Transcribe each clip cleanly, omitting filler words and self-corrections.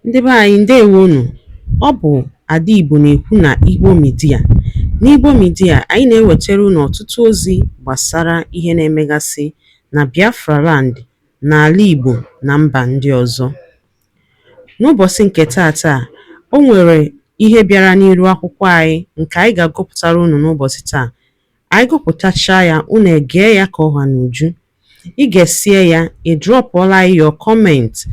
Ndị be anyị ndewonu. Ọ bụ Ada Igbo na-ekwu na Igbo Media. N'Igbo Media, anyị na-ewetara unu ọtụtụ ozi gbasara ihe na-emegasị na Biafra Land, n'ala Igbo na mba ndị ọzọ. N'ụbọchị nke taata, o nwere ihe bịara n'iru akwụkwọ anyị nke anyị ga-agụpụtara unu n'ụbọchị taa. Anyị gụpụtachaa ya, unu egee ya ka ọha n'uju. Ị ga-esie ya, ị drọpụọla your comment,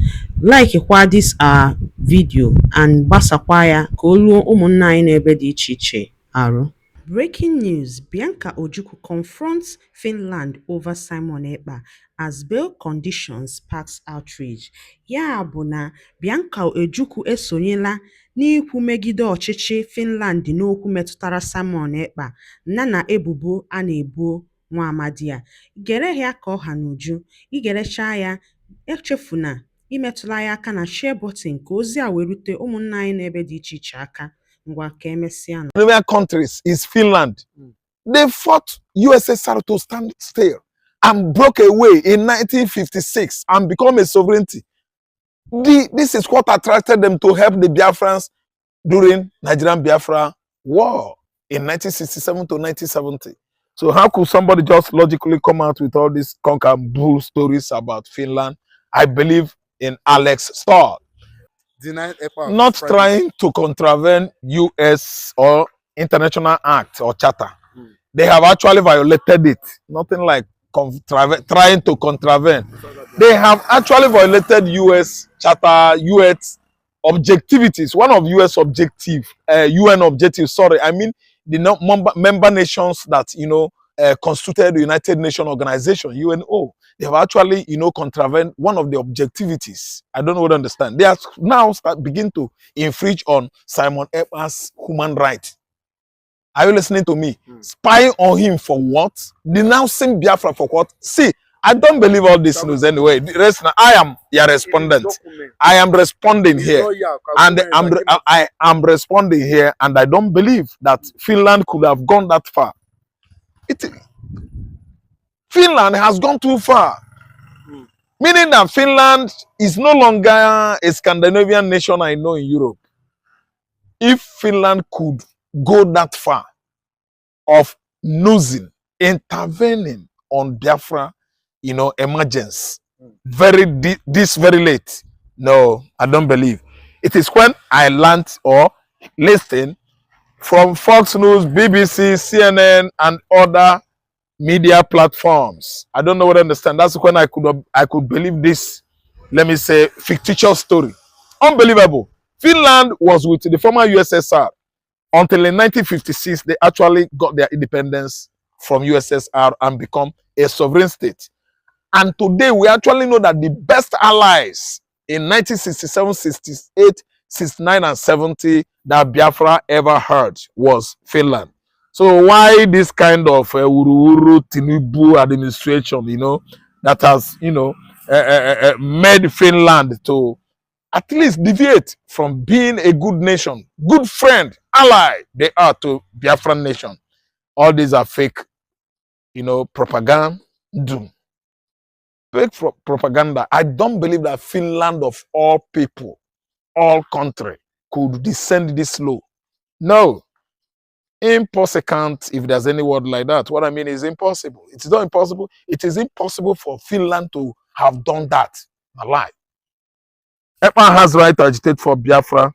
like kwa this our video and gbasakwa ya ka o ruo ụmụnna anyị n'ebe dị iche iche arụ. Breaking news: Bianca Ojukwu confronts Finland over Simon Ekpa as bail conditions sparks outrage. Ya bụ na Bianca Ojukwu esonyela n'ikwu megide ọchịchị Finland n'okwu metụtara Simon Ekpa na ebubo a na-ebo nwa amadi ya. Gere ya ka ọha n'uju. Igerechaa ya, echefuna imetụla ya aka na share button ka ozi a wee rute ụmụnna anyị n'ebe dị iche iche aka. Ngwa ka emesịa. Nigerian countries is Finland. They fought USSR to stand still and broke away in 1956 and become a sovereignty. This is what attracted them to help the Biafrans during Nigerian Biafra war in 1967 to 1970. So how could somebody just logically come out with all these conk and bull stories about Finland? I believe in Alex Starr. Not trying to contravene US or international act or charter. They have actually violated it. Nothing like trying to contravene. They have actually violated US charter, US objectivities. One of US objective, UN objectives, sorry, I mean the member nations that, constituted the United Nations Organization, UNO. They have actually, contravened one of the objectivities. I don't know what to understand. They are now begin to infringe on Simon Ekpa's human rights. Are you listening to me? Spying on him for what? Denouncing Biafra for what? See, I don't believe all this news anyway. I am your respondent. I am responding here. And I am responding here, and I don't believe that Finland could have gone that far. Finland has gone too far. Meaning that Finland is no longer a Scandinavian nation I know in Europe. If Finland could go that far of intervening on Biafra, emergence, this very late. No, I don't believe. It is when I learned or listened from Fox News, BBC, CNN, and other media platforms. I don't know what I understand. That's when I could believe this, let me say, fictitious story. Unbelievable. Finland was with the former USSR until in 1956 they actually got their independence from USSR and become a sovereign state. And today we actually know that the best allies in 1967, 68, 69, and 70 that Biafra ever heard was Finland. So why this kind of Uru Tinubu administration, that has, made Finland to at least deviate from being a good nation, good friend, ally they are to Biafran nation. All these are fake, propaganda. Fake propaganda. I don't believe that Finland of all people, all country, could descend this low. No. Impossible, if there's any word like that. What I mean is impossible. It's not impossible. It is impossible for Finland to have done that. Alive. Ekpa has right to agitate for Biafra.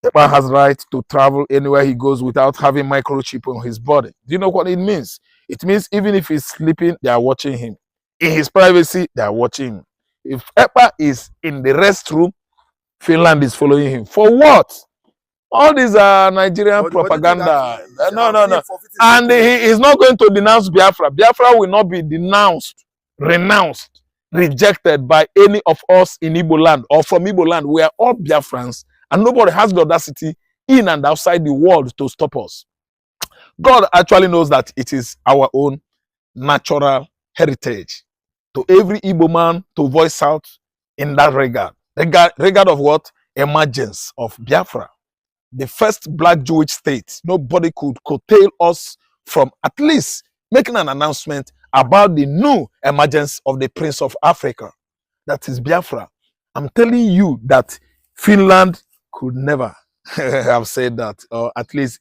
Ekpa has right to travel anywhere he goes without having microchip on his body. Do you know what it means? It means even if he's sleeping, they are watching him. In his privacy, they are watching him. If Ekpa is in the restroom, Finland is following him. For what? All these are Nigerian propaganda. No. And he is not going to denounce Biafra. Biafra will not be denounced, renounced, rejected by any of us in Igbo land or from Igbo land. We are all Biafrans, and nobody has the audacity in and outside the world to stop us. God actually knows that it is our own natural heritage. To every Igbo man to voice out in that regard. Regard of what? Emergence of Biafra. The first black Jewish state. Nobody could curtail us from at least making an announcement about the new emergence of the Prince of Africa. That is Biafra. I'm telling you that Finland could never have said that, or at least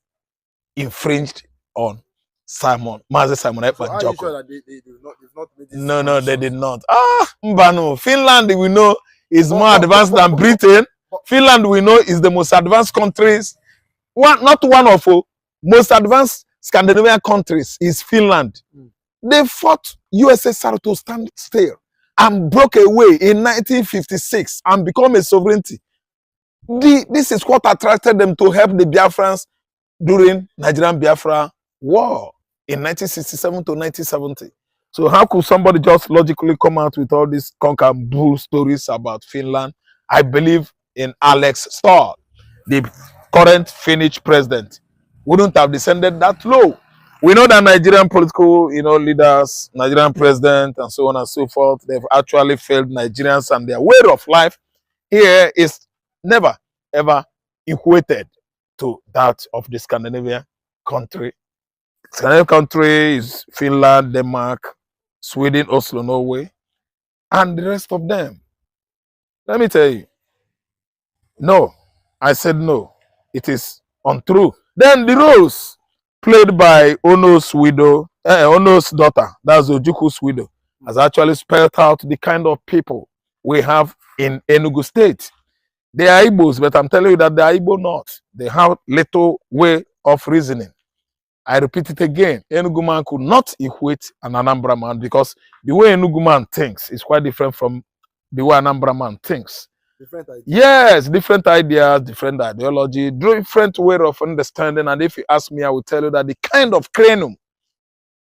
infringed on Mazi Simon So Ekpa are you Joko. sure that they've not made this? No, they did not. Mbano. Finland, we know, is more advanced than Britain. Finland, we know, is the most advanced countries. Not one of most advanced Scandinavian countries is Finland. They fought USSR to stand still and broke away in 1956 and become a sovereignty. This is what attracted them to help the Biafrans during Nigerian Biafra war in 1967 to 1970. So how could somebody just logically come out with all these conk and bull stories about Finland? I believe in Alex Starr, the current Finnish president, wouldn't have descended that low. We know that Nigerian political, leaders, Nigerian president, and so on and so forth, they've actually failed Nigerians, and their way of life here is never, ever equated to that of the Scandinavian country. Scandinavian country is Finland, Denmark, Sweden, Oslo, Norway, and the rest of them. Let me tell you, no, I said no. It is untrue. Then the roles played by Ono's widow, Ono's daughter, that's Ojuku's widow, has actually spelled out the kind of people we have in Enugu State. They are Igbos, but I'm telling you that they are Igbo not. They have little way of reasoning. I repeat it again. Enugu man could not equate an Anambra man because the way Enugu man thinks is quite different from the way Anambra man thinks. Different ideas. Yes, different ideas, different ideology, different way of understanding. And if you ask me, I will tell you that the kind of cranium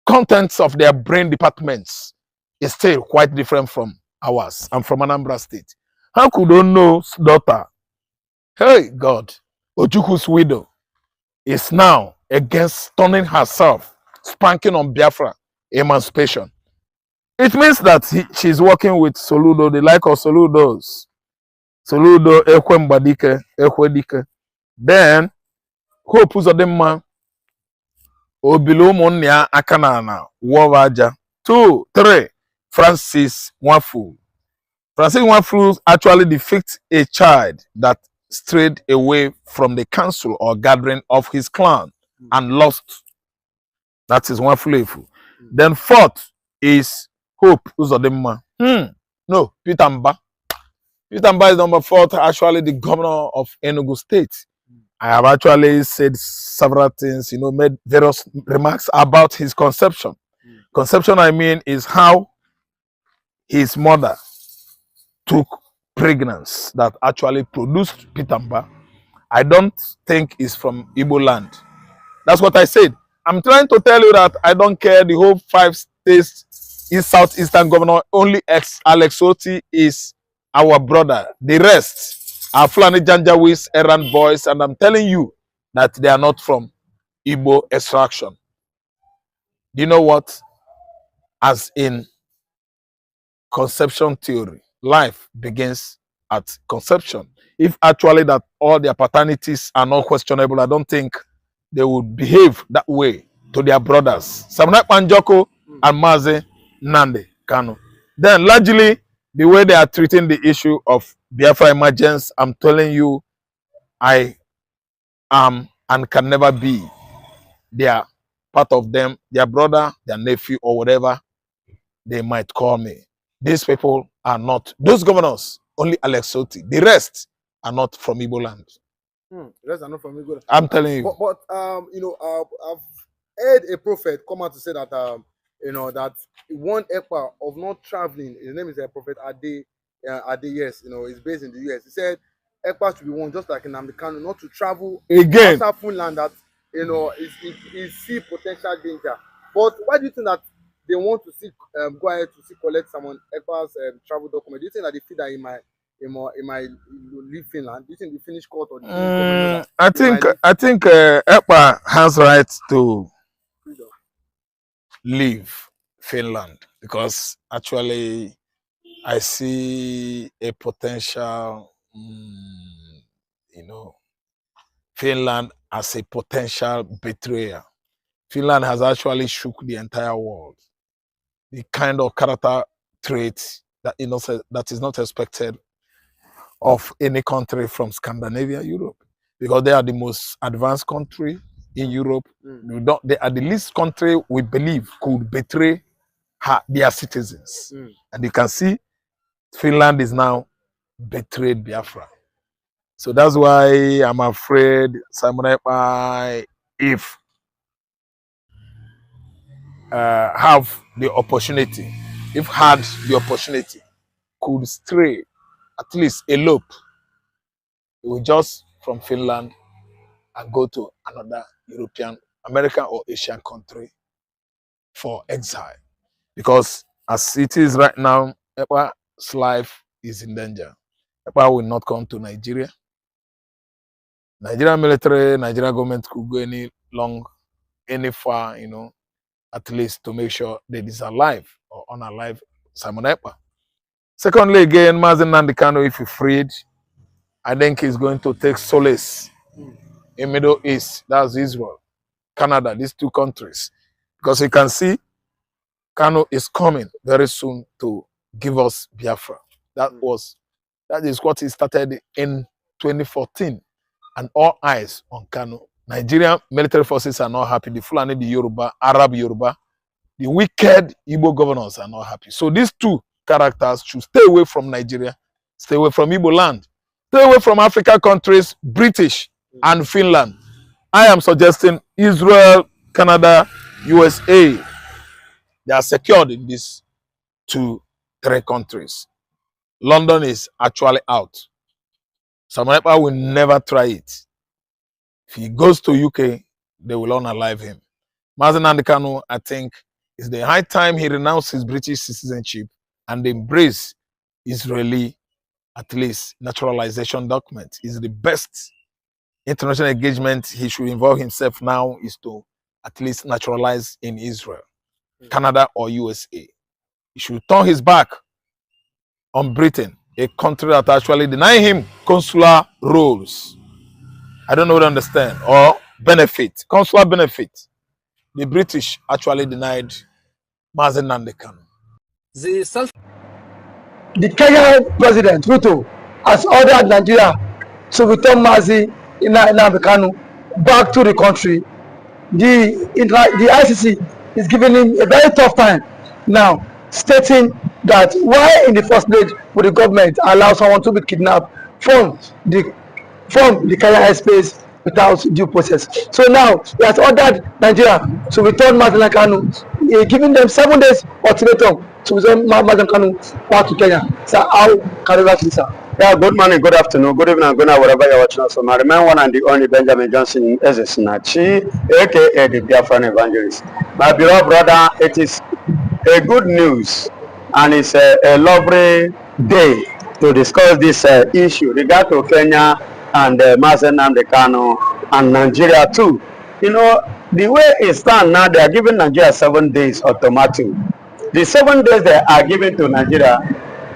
contents of their brain departments is still quite different from ours. I'm from Anambra State. How could Ono's daughter, hey God, Ojuku's widow, is now against turning herself, spanking on Biafra emancipation? It means that she's working with Soludo, the like of Soludos. Soludo, Ekwe Mbadike, Ekwe Dike. Then, Hope Uzodema, Obilo Monia Akanana, Wawaja. 2, 3, Francis Wafu. Francis Wafu actually defeats a child that strayed away from the council or gathering of his clan and lost. That is Wafu. Then 4th is Hope Uzodema. No, Peter Mba. Peter Mba is number 4, actually the governor of Enugu State. I have actually said several things, made various remarks about his conception. Conception, I mean, is how his mother took pregnancy that actually produced Peter Mba. I don't think it's from Igbo land. That's what I said. I'm trying to tell you that I don't care the whole 5 states in southeastern governor. Only Alex Oti is our brother. The rest are Fulani Janjawis, errand boys, and I'm telling you that they are not from Igbo extraction. Do you know what? As in conception theory, life begins at conception. If actually that all their paternities are not questionable, I don't think they would behave that way to their brothers. Samnak Panjoko and Mazi Nnamdi Kanu. Then largely, the way they are treating the issue of Biafra emergence, I'm telling you, I am and can never be their part of them, their brother, their nephew, or whatever they might call me. These people are not, those governors, only Alex Oti. The rest are not from Igbo land. The rest are not from Igbo land. I'm telling you. But I've heard a prophet come out to say that that he warned Ekpa of not traveling. His name is Prophet Ade. Yes, he's based in the US. He said Ekpa should be warned, just like nnamdi Kanu, not to travel again outside Finland. That is see potential danger. But why do you think that they want to go ahead to collect someone Ekpa's travel document? Do you think that they feel that he might leave Finland? Do you think the Finnish court or the Finnish government I think Ekpa has right to leave Finland because actually I see a potential, Finland as a potential betrayer. Finland has actually shook the entire world. The kind of character traits that that is not expected of any country from Scandinavia, Europe, because they are the most advanced country in Europe. They are the least country we believe could betray their citizens. And you can see Finland is now betrayed Biafra. So that's why I'm afraid Simon Ekpa, if had the opportunity, could stray, at least elope, he will just from Finland and go to another European, American or Asian country for exile. Because as it is right now, Ekpa's life is in danger. Ekpa will not come to Nigeria. Nigerian military, Nigerian government could go any far, at least to make sure that is alive or unalive Simon Ekpa. Secondly, again, nnamdi Kanu, if he freed, I think he's going to take solace in Middle East. That's Israel, Canada, these two countries. Because you can see Kanu is coming very soon to give us Biafra. That is what he started in 2014. And all eyes on Kanu. Nigerian military forces are not happy. The Fulani, the Yoruba, Arab Yoruba, the wicked Igbo governors are not happy. So these two characters should stay away from Nigeria, stay away from Igbo land, stay away from African countries, British and Finland. I am suggesting Israel, Canada, USA. They are secured in these 3 countries. London is actually out. Simon Ekpa will never try it. If he goes to UK, they will unalive him. nnamdi Kanu, I think, it's the high time he renounced his British citizenship and embrace Israeli, at least, naturalization document. It's the best international engagement he should involve himself now is to at least naturalize in Israel, Canada or USA. He should turn his back on Britain, a country that actually deny him consular roles. I don't know what to understand. Or benefit, consular benefit. The British actually denied nnamdi Kanu. The Kenyan president, Ruto, has ordered Nigeria to return nnamdi Kanu back to the country. The ICC is giving him a very tough time now, stating that why in the first place would the government allow someone to be kidnapped from the Kenyan airspace without due process. So now he has ordered Nigeria to return nnamdi Kanu, giving them 7 days ultimatum to return nnamdi Kanu back to Kenya. So how can we write this, sir? Yeah, good morning, good afternoon, good evening, and good night, wherever you're watching us from. I remain one and the only Benjamin Johnson Ezesinachi, aka the Biafran Evangelist. My beloved brother, it is a good news and it's a lovely day to discuss this issue regard to Kenya and nnamdi Kanu and Nigeria too. You know, the way it stands now, they are giving Nigeria 7 days ultimatum. The 7 days they are giving to Nigeria,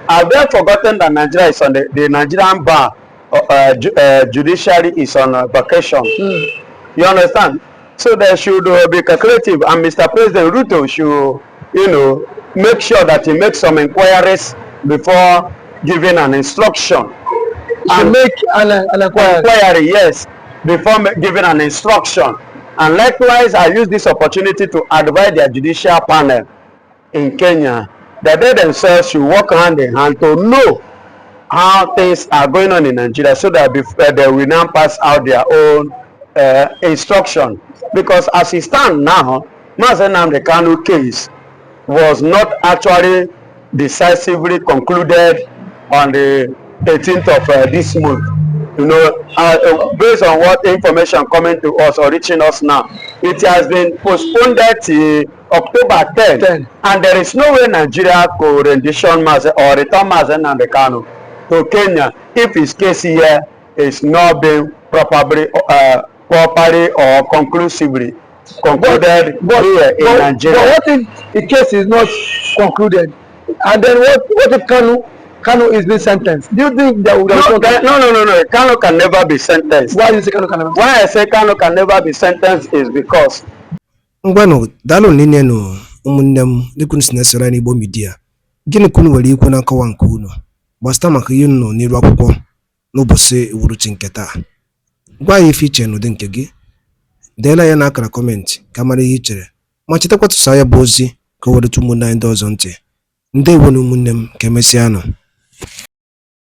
have they forgotten that Nigeria is on the Nigerian bar judiciary is on vacation? You understand? So they should be calculative, and Mr. President Ruto should, make sure that he makes some inquiries before giving an instruction. And make an inquiry, yes, before giving an instruction. And likewise, I use this opportunity to advise their judicial panel in Kenya that they themselves should work hand in hand to know how things are going on in Nigeria, so that they will now pass out their own instruction. Because as it stands now, nnamdi Kanu case was not actually decisively concluded on the 18th of this month. Based on what information coming to us or reaching us now, it has been postponed till October 10th, and there is no way Nigeria could rendition or return nnamdi Kanu to Kenya if his case here is not being properly or conclusively concluded here in Nigeria. But what if the case is not concluded, and then what if Kanu is being sentenced? Do you think that would No. Kanu can never be sentenced. Why do you say Kanu can never? Why I say Kanu can never be sentenced is because Ngwano dalo nene no umunne m dịka si na-esere n'Igbo media. Gịnị ka unu nwere ikwu na nkọwa nke unu gbasara maka ihe unu n'iru akwụkwọ? n'ụbọchị uhuruchi nke taa. Gwa anyị ife iche n'ụdị nke gị, deela ya n'akara kọmentị ka mara ihe i chere, ma chetakwa tụsaa ya bụ ozi ka o wereta ụmụnne anyị ndị ọzọ ntị. Ndewo na ụmụnne m, ka emesịa nụ.